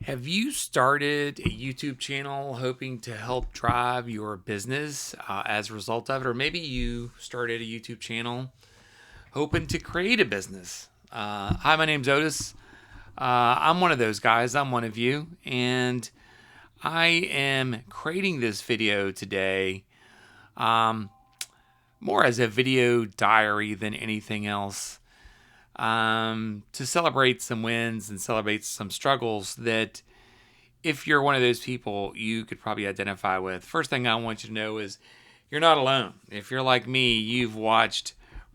Have you started a YouTube channel hoping to help drive your business as a result of it? Or maybe you started a YouTube channel hoping to create a business. Hi, my name's Otis. I'm one of those guys. I'm one of you. And I am creating this video today um, more as a video diary than anything else, to celebrate some wins and celebrate some struggles that, if you're one of those people, you could probably identify with. First thing I want you to know is you're not alone. If you're like me, you've watched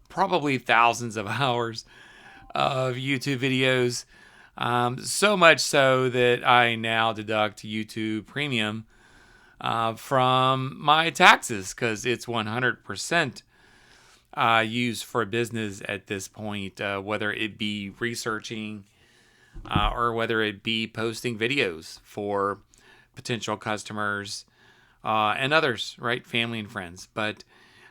probably thousands of hours of YouTube videos. So much so that I now deduct YouTube Premium from my taxes because it's 100% used for business at this point, whether it be researching or whether it be posting videos for potential customers and others, right? Family and friends. But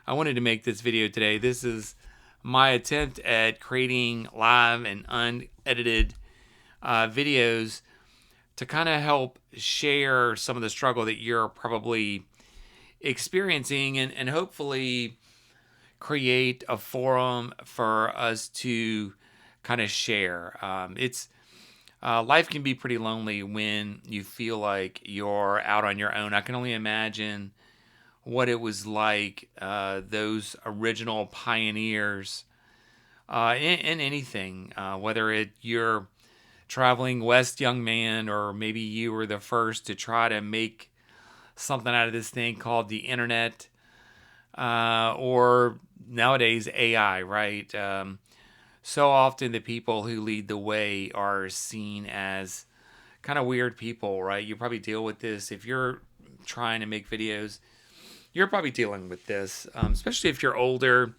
I wanted to make this video today. This is my attempt at creating live and unedited videos to kind of help share some of the struggle that you're probably experiencing, and hopefully create a forum for us to kind of share. It's life can be pretty lonely when you feel like you're out on your own. I can only imagine what it was like, those original pioneers in anything, whether you're traveling west young man, or maybe you were the first to try to make something out of this thing called the internet, or nowadays AI, right? So often the people who lead the way are seen as kind of weird people, right? You probably deal with this if you're trying to make videos. You're probably dealing with this, especially if you're older,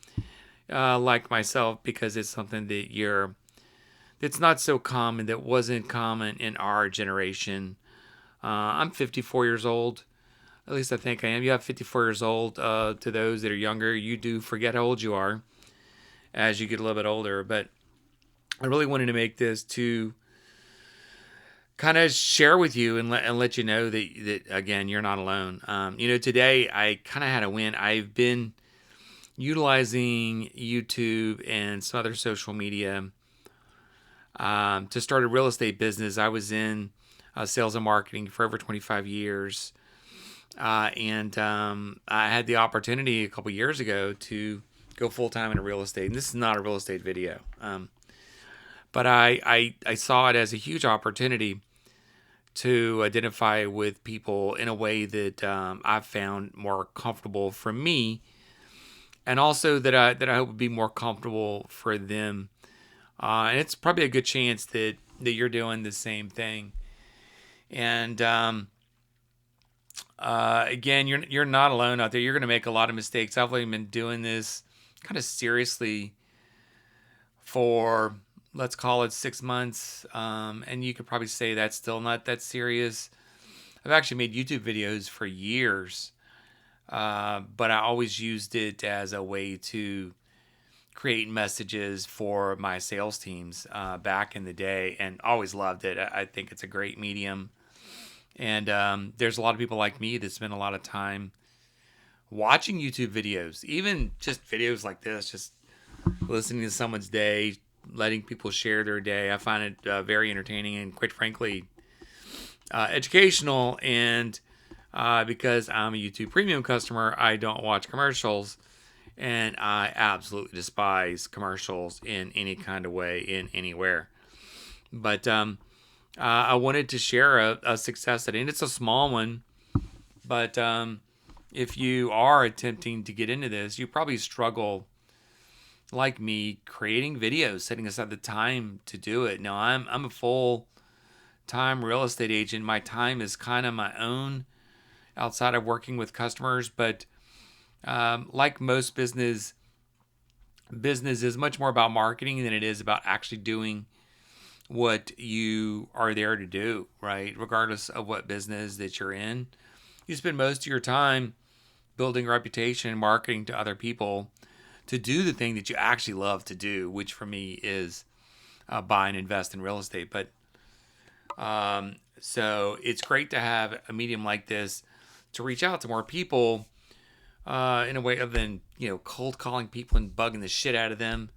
like myself, because it's something that's not so common, that wasn't common in our generation. I'm 54 years old. At least I think I am. You have 54 years old. To those that are younger, you do forget how old you are as you get a little bit older. But I really wanted to make this to kind of share with you and let you know that again, you're not alone. Today I kind of had a win. I've been utilizing YouTube and some other social media to start a real estate business. I was in sales and marketing for over 25 years. And I had the opportunity a couple years ago to go full time into real estate. And this is not a real estate video, but I saw it as a huge opportunity to identify with people in a way that I've found more comfortable for me, and also that I hope would be more comfortable for them. And it's probably a good chance that you're doing the same thing. And again, you're not alone out there. You're going to make a lot of mistakes. I've only been doing this kind of seriously for, let's call it, 6 months, and you could probably say that's still not that serious. I've actually made YouTube videos for years, but I always used it as a way to create messages for my sales teams back in the day, and always loved it. I think it's a great medium. And there's a lot of people like me that spend a lot of time watching YouTube videos, even just videos like this, just listening to someone's day, letting people share their day. I find it very entertaining and, quite frankly, educational. And because I'm a YouTube Premium customer, I don't watch commercials, and I absolutely despise commercials in any kind of way, in anywhere. But I wanted to share a success today, and it's a small one. But if you are attempting to get into this, you probably struggle, like me, creating videos, setting aside the time to do it. Now, I'm a full-time real estate agent. My time is kind of my own outside of working with customers. But like most business is much more about marketing than it is about actually doing what you are there to do, right? Regardless of what business that you're in, you spend most of your time building a reputation and marketing to other people to do the thing that you actually love to do, which for me is buy and invest in real estate. But So it's great to have a medium like this to reach out to more people in a way other than, cold calling people and bugging the shit out of them.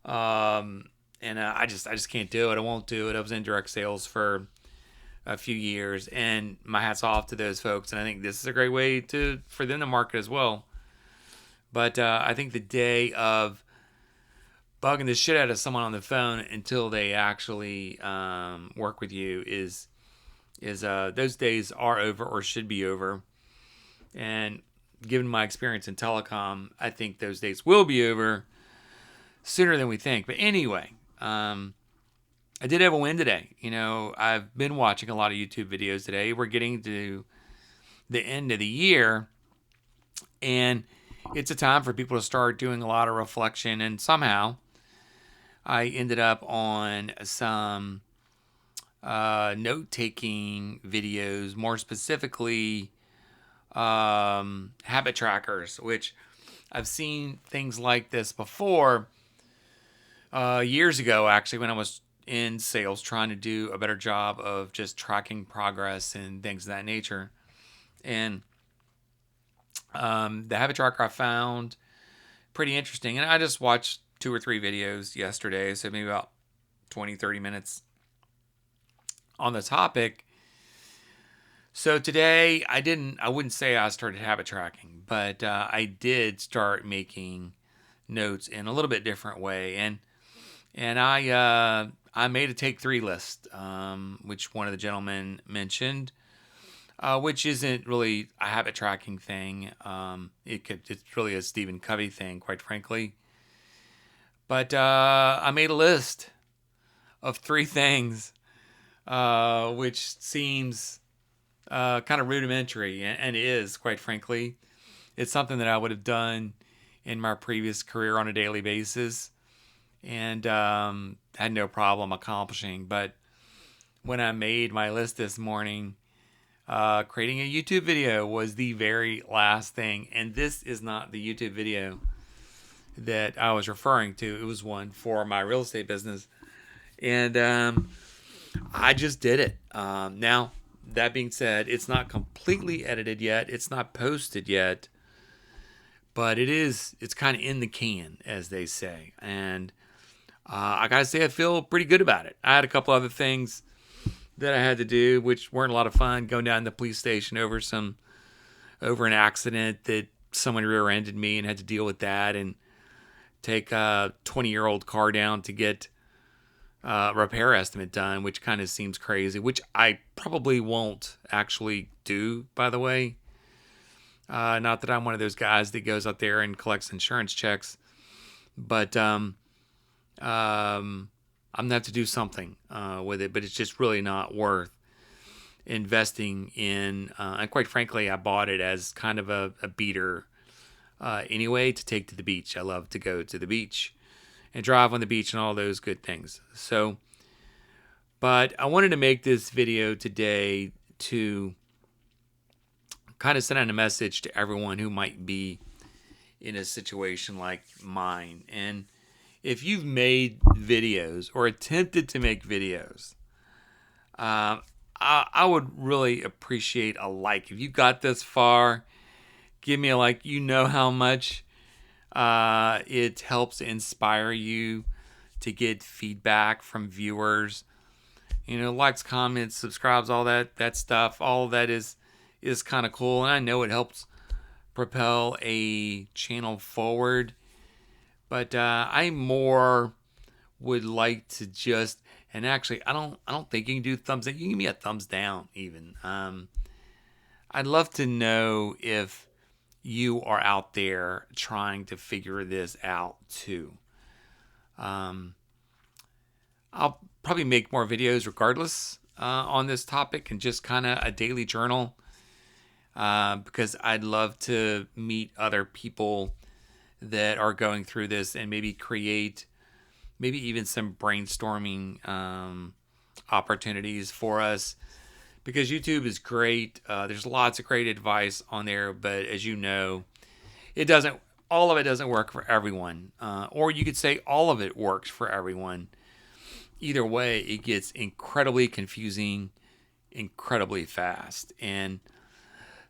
And I just can't do it. I won't do it. I was in direct sales for a few years, and my hat's off to those folks. And I think this is a great way for them to market as well. But I think the day of bugging the shit out of someone on the phone until they actually work with you is those days are over or should be over. And given my experience in telecom, I think those days will be over sooner than we think. But anyway, I did have a win today. I've been watching a lot of YouTube videos today. We're getting to the end of the year, and it's a time for people to start doing a lot of reflection. And somehow I ended up on some note-taking videos, more specifically habit trackers, which I've seen things like this before years ago, actually, when I was in sales trying to do a better job of just tracking progress and things of that nature. And the habit tracker I found pretty interesting. And I just watched 2 or 3 videos yesterday, so maybe about 20, 30 minutes on the topic. So today I wouldn't say I started habit tracking, but I did start making notes in a little bit different way. And I made a take 3 list, which one of the gentlemen mentioned, which isn't really a habit tracking thing. It's really a Stephen Covey thing, quite frankly. But I made a list of 3 things, which seems kind of rudimentary, and is, quite frankly. It's something that I would have done in my previous career on a daily basis, and had no problem accomplishing. But when I made my list this morning, creating a YouTube video was the very last thing. And this is not the YouTube video that I was referring to. It was one for my real estate business. And I just did it. Now, that being said, it's not completely edited yet. It's not posted yet. But it's kind of in the can, as they say. And I got to say, I feel pretty good about it. I had a couple other things that I had to do, which weren't a lot of fun, going down to the police station over an accident that someone rear-ended me, and had to deal with that, and take a 20-year-old car down to get a repair estimate done, which kind of seems crazy, which I probably won't actually do, by the way. Not that I'm one of those guys that goes out there and collects insurance checks, but I'm gonna have to do something with it. But it's just really not worth investing in. And quite frankly, I bought it as kind of a beater anyway, to take to the beach. I love to go to the beach and drive on the beach and all those good things. So, but I wanted to make this video today to kind of send out a message to everyone who might be in a situation like mine. And if you've made videos or attempted to make videos, I would really appreciate a like. If you got this far, give me a like. You know how much it helps inspire you to get feedback from viewers. Likes, comments, subscribes, all that stuff. All of that is kind of cool, and I know it helps propel a channel forward. But I more would like to just, and actually, I don't think you can do thumbs up. You can give me a thumbs down even. I'd love to know if you are out there trying to figure this out too. I'll probably make more videos regardless on this topic, and just kind of a daily journal, because I'd love to meet other people that are going through this, and maybe create maybe even some brainstorming opportunities for us, because YouTube is great. There's lots of great advice on there, but as you know, all of it doesn't work for everyone. Or you could say all of it works for everyone. Either way, it gets incredibly confusing incredibly fast. And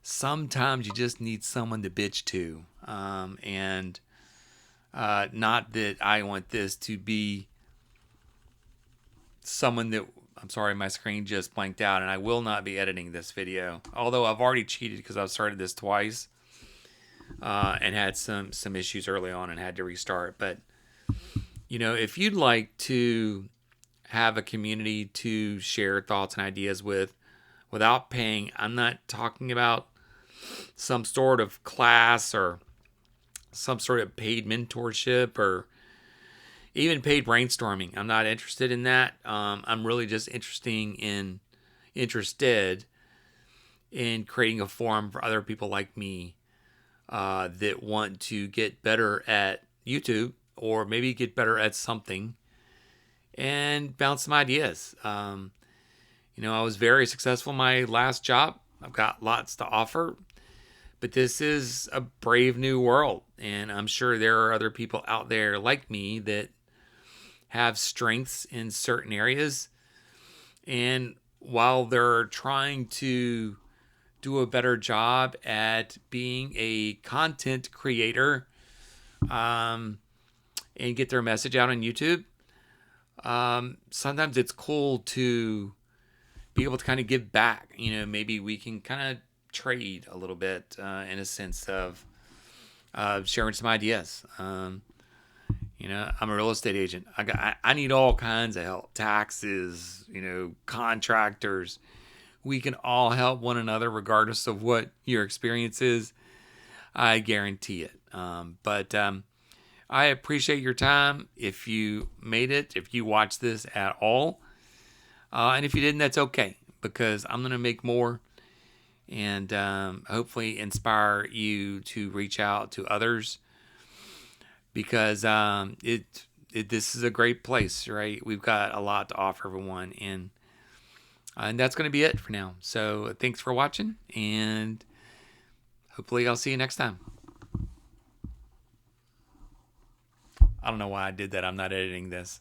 sometimes you just need someone to bitch to. And not that I want this to be someone that, I'm sorry, my screen just blanked out, and I will not be editing this video. Although I've already cheated because I've started this twice and had some issues early on and had to restart. But, you know, if you'd like to have a community to share thoughts and ideas with without paying, I'm not talking about some sort of class or some sort of paid mentorship or even paid brainstorming. I'm not interested in that. I'm really just interested in creating a forum for other people like me that want to get better at YouTube or maybe get better at something and bounce some ideas. You know, I was very successful in my last job. I've got lots to offer, but this is a brave new world. And I'm sure there are other people out there like me that have strengths in certain areas. And while they're trying to do a better job at being a content creator and get their message out on YouTube, sometimes it's cool to be able to kind of give back. You know, maybe we can kind of trade a little bit in a sense of sharing some ideas. You know, I'm a real estate agent. I need all kinds of help. Taxes, you know, contractors. We can all help one another regardless of what your experience is. I guarantee it. But I appreciate your time. If you made it, if you watched this at all, and if you didn't, that's okay, because I'm going to make more and hopefully inspire you to reach out to others, because this is a great place, right? We've got a lot to offer everyone, and that's going to be it for now. So thanks for watching, and hopefully I'll see you next time. I don't know why I did that. I'm not editing this.